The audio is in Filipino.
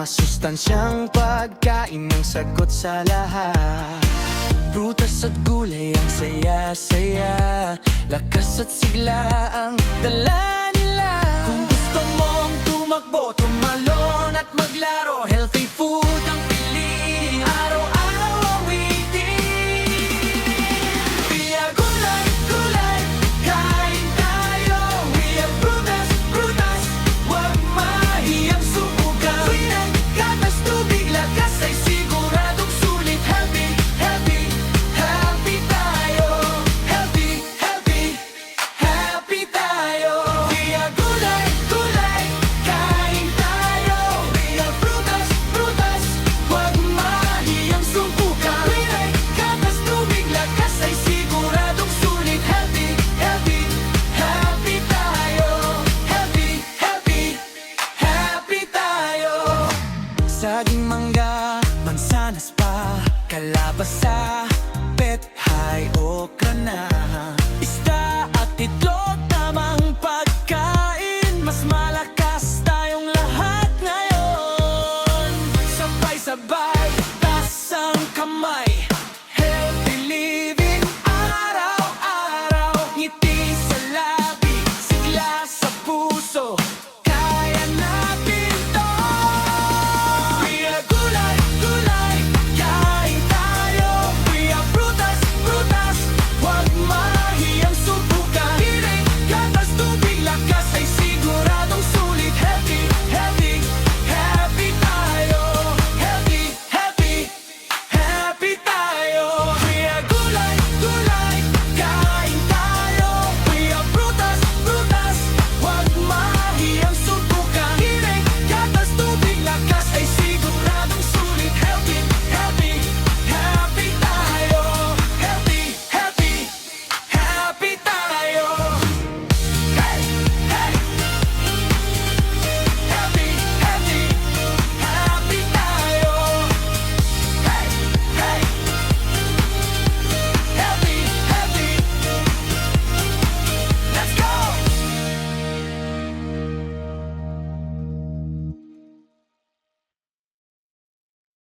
Masustansyang pagkain ang sagot sa lahat. Prutas at gulay ang saya-saya, lakas at sigla ang dala nila. Kung gusto mong tumakbo, tumalon at maglaro, healthy food ang piliin, araw-araw awitin. Via Gulay, Gulay, kain tayo. We have prutas, prutas, huwag mahiyang subukan. Tuwing gatas, tubig, lakas ay siguradong sulit. Healthy, healthy, happy tayo. Healthy, healthy, happy tayo. Via Gulay, Gulay, kain tayo. We have prutas, prutas, huwag mahiyang subukan. Tuwing gatas, tubig, lakas ay siguradong sulit. Healthy, healthy, happy tayo. Healthy, healthy, happy tayo. Saging, mangga, mansanas pa, kalabasa, pethay, okra na, isda at itlog, tamang pagkain. Mas malakas tayong lahat ngayon. Sabay-sabay, taas ang kamay,